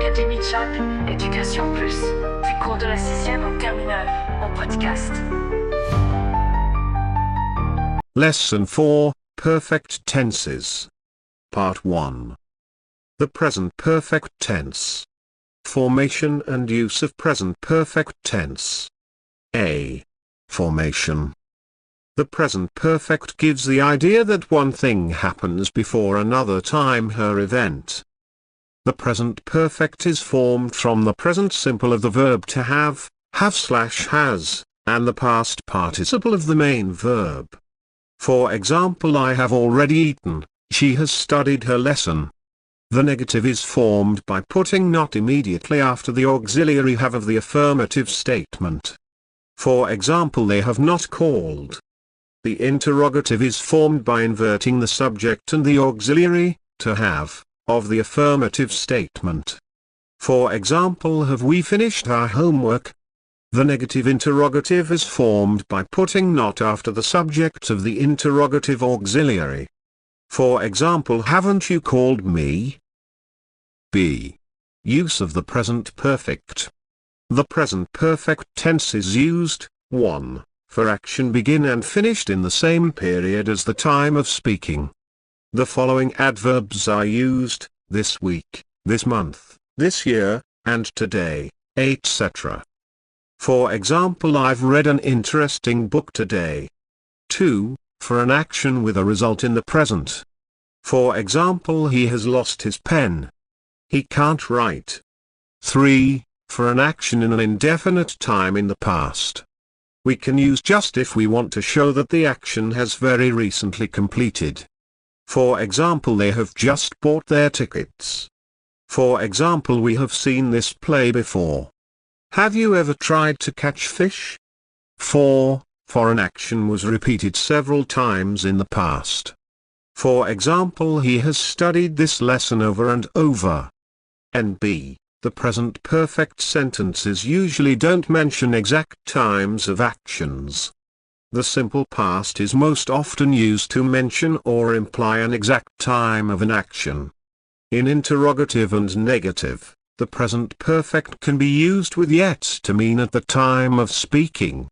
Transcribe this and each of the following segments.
l'Académie Chap, Éducation Plus, du cours de la 6e en terminale, en podcast. Lesson 4, Perfect Tenses. Part 1. The present perfect tense. Formation and use of present perfect tense. A. Formation. The present perfect gives the idea that one thing happens before another time or event. The present perfect is formed from the present simple of the verb to have/has, and the past participle of the main verb. For example, I have already eaten, she has studied her lesson. The negative is formed by putting not immediately after the auxiliary have of the affirmative statement. For example, they have not called. The interrogative is formed by inverting the subject and the auxiliary, to have, of the affirmative statement. For example, have we finished our homework? The negative interrogative is formed by putting not after the subject of the interrogative auxiliary. For example, haven't you called me? B. Use of the present perfect. The present perfect tense is used, 1. For action begin and finished in the same period as the time of speaking. The following adverbs are used: this week, this month, this year, and today, etc. For example, I've read an interesting book today. 2. For an action with a result in the present. For example, he has lost his pen. He can't write. 3. For an action in an indefinite time in the past. We can use just if we want to show that the action has very recently completed. For example, they have just bought their tickets. For example, we have seen this play before. Have you ever tried to catch fish? 4. For an action was repeated several times in the past. For example, he has studied this lesson over and over. NB. The present perfect sentences usually don't mention exact times of actions. The simple past is most often used to mention or imply an exact time of an action. In interrogative and negative, the present perfect can be used with yet to mean at the time of speaking.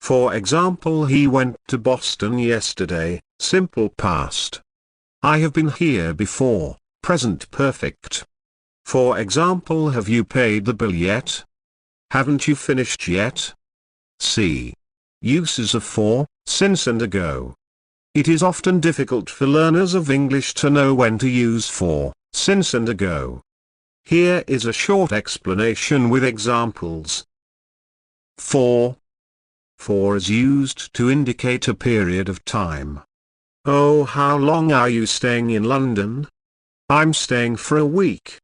For example, he went to Boston yesterday, simple past. I have been here before, present perfect. For example, have you paid the bill yet? Haven't you finished yet? C. Uses of for, since and ago. It is often difficult for learners of English to know when to use for, since and ago. Here is a short explanation with examples. For. For is used to indicate a period of time. Oh, how long are you staying in London? I'm staying for a week.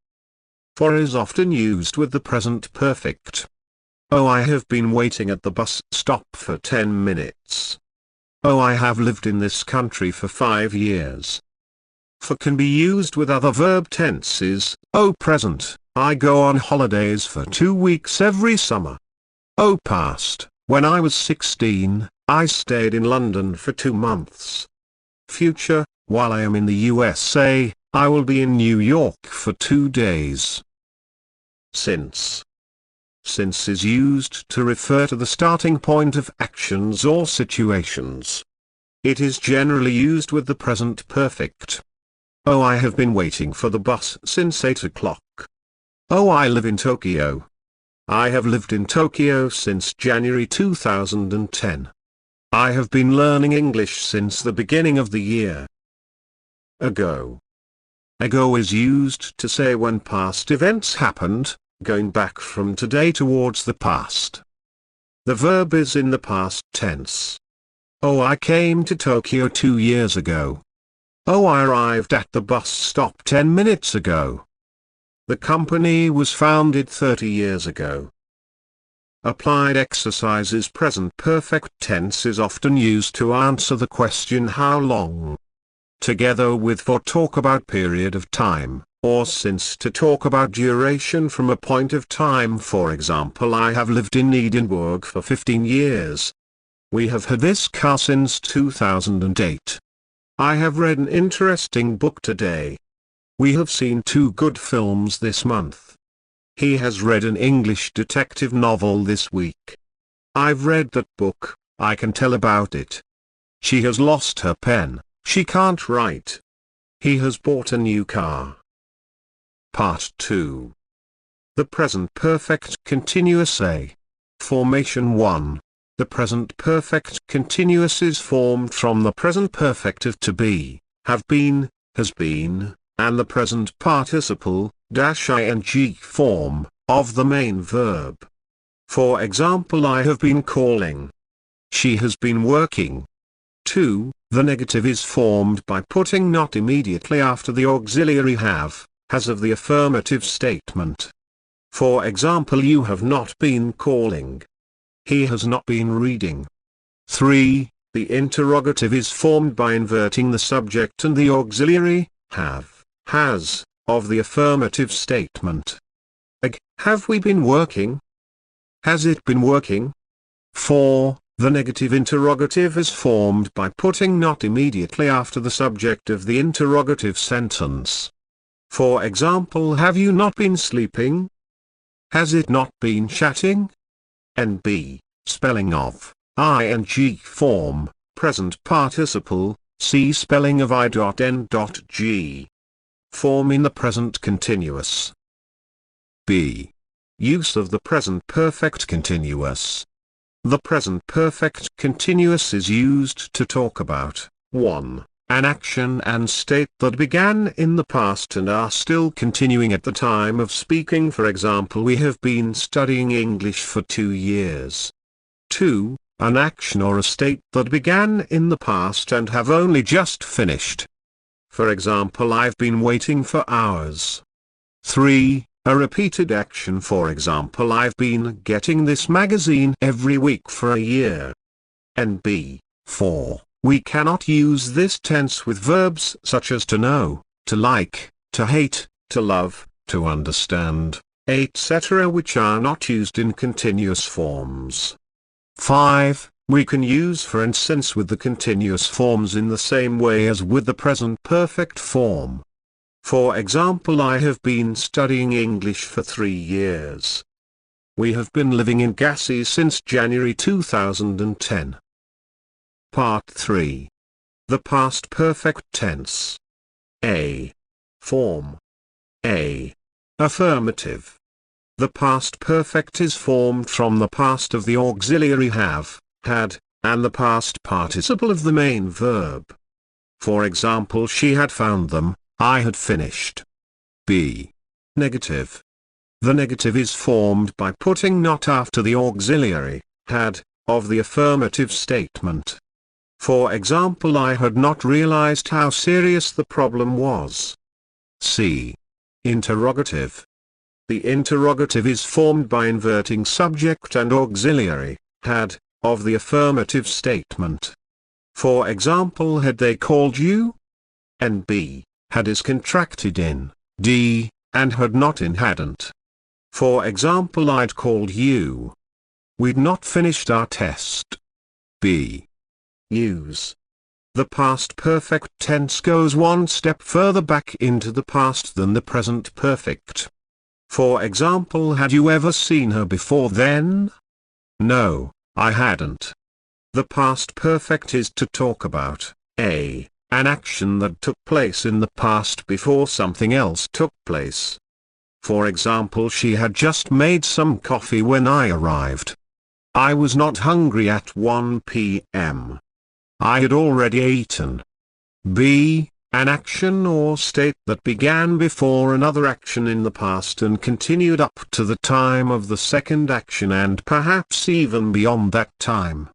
For is often used with the present perfect. Oh, I have been waiting at the bus stop for 10 minutes. Oh, I have lived in this country for 5 years. For can be used with other verb tenses. Oh, present, I go on holidays for 2 weeks every summer. Oh, past, when I was 16, I stayed in London for 2 months. Future, while I am in the USA, I will be in New York for 2 days. Since. Since is used to refer to the starting point of actions or situations. It is generally used with the present perfect. Oh, I have been waiting for the bus since 8 o'clock. Oh, I live in Tokyo. I have lived in Tokyo since January 2010. I have been learning English since the beginning of the year. Ago. Ago is used to say when past events happened, going back from today towards the past. The verb is in the past tense. Oh, I came to Tokyo 2 years ago. Oh, I arrived at the bus stop 10 minutes ago. The company was founded 30 years ago. Applied exercises. Present perfect tense is often used to answer the question how long. Together with for talk about period of time, or since to talk about duration from a point of time. For example, I have lived in Edinburgh for 15 years. We have had this car since 2008. I have read an interesting book today. We have seen 2 good films this month. He has read an English detective novel this week. I've read that book, I can tell about it. She has lost her pen, she can't write. He has bought a new car. Part 2. The present perfect continuous A. Formation 1. The present perfect continuous is formed from the present perfect of to be, have been, has been, and the present participle, -ing form, of the main verb. For example, I have been calling. She has been working. 2. The negative is formed by putting not immediately after the auxiliary have, has of the affirmative statement. For example, you have not been calling. He has not been reading. 3. The interrogative is formed by inverting the subject and the auxiliary, have, has, of the affirmative statement. Have we been working? Has it been working? 4. The negative interrogative is formed by putting not immediately after the subject of the interrogative sentence. For example, have you not been sleeping? Has it not been chatting? NB, spelling of, ing form, present participle, see spelling of I.N.G. Form in the present continuous. B. Use of the present perfect continuous. The present perfect continuous is used to talk about 1. An action and state that began in the past and are still continuing at the time of speaking. For example, we have been studying English for 2 years. 2. An action or a state that began in the past and have only just finished. For example, I've been waiting for hours. 3. A repeated action. For example, I've been getting this magazine every week for a year. NB. 4. We cannot use this tense with verbs such as to know, to like, to hate, to love, to understand, etc., which are not used in continuous forms. 5. We can use for instance with the continuous forms in the same way as with the present perfect form. For example, I have been studying English for 3 years. We have been living in Gassy since January 2010. Part 3. The past perfect tense. A. Form. A. Affirmative. The past perfect is formed from the past of the auxiliary have, had, and the past participle of the main verb. For example, she had found them, I had finished. B. Negative. The negative is formed by putting not after the auxiliary, had, of the affirmative statement. For example, I had not realized how serious the problem was. C. Interrogative. The interrogative is formed by inverting subject and auxiliary, had, of the affirmative statement. For example, had they called you? NB. Had is contracted in, D, and had not in hadn't. For example, I'd called you. We'd not finished our test. B. Use. The past perfect tense goes one step further back into the past than the present perfect. For example, had you ever seen her before then? No, I hadn't. The past perfect is to talk about A. An action that took place in the past before something else took place. For example, she had just made some coffee when I arrived. I was not hungry at 1 p.m. I had already eaten. B. An action or state that began before another action in the past and continued up to the time of the second action and perhaps even beyond that time.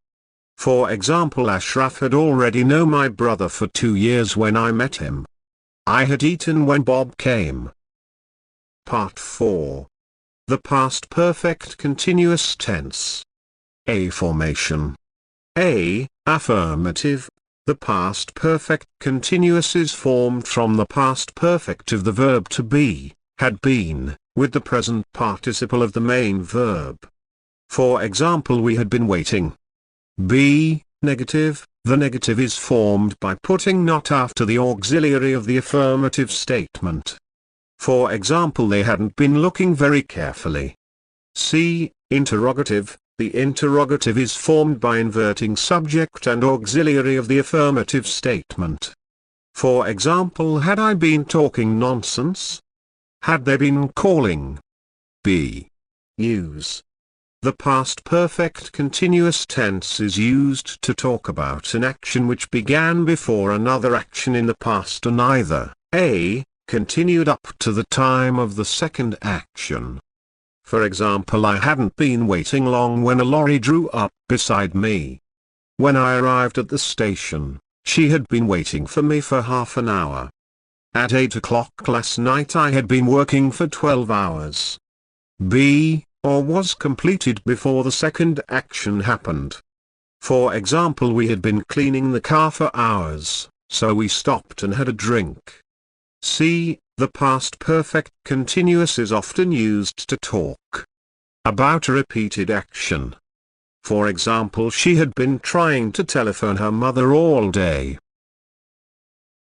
For example, Ashraf had already known my brother for 2 years when I met him. I had eaten when Bob came. Part 4. The past perfect continuous tense. A. Formation. A. Affirmative. The past perfect continuous is formed from the past perfect of the verb to be, had been, with the present participle of the main verb. For example, we had been waiting. B. Negative. The negative is formed by putting not after the auxiliary of the affirmative statement. For example, they hadn't been looking very carefully. C. Interrogative. The interrogative is formed by inverting subject and auxiliary of the affirmative statement. For example, had I been talking nonsense? Had they been calling? B. Use. The past perfect continuous tense is used to talk about an action which began before another action in the past and either A. continued up to the time of the second action. For example, I hadn't been waiting long when a lorry drew up beside me. When I arrived at the station, she had been waiting for me for half an hour. At 8 o'clock last night I had been working for 12 hours. B. Or was completed before the second action happened. For example, we had been cleaning the car for hours, so we stopped and had a drink. C. The past perfect continuous is often used to talk about a repeated action. For example, she had been trying to telephone her mother all day.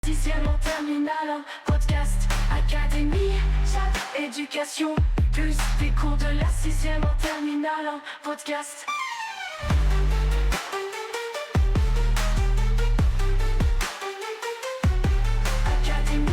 Sixième en terminale, podcast, académie, chat, éducation, plus des cours de la sixième en terminale, podcast.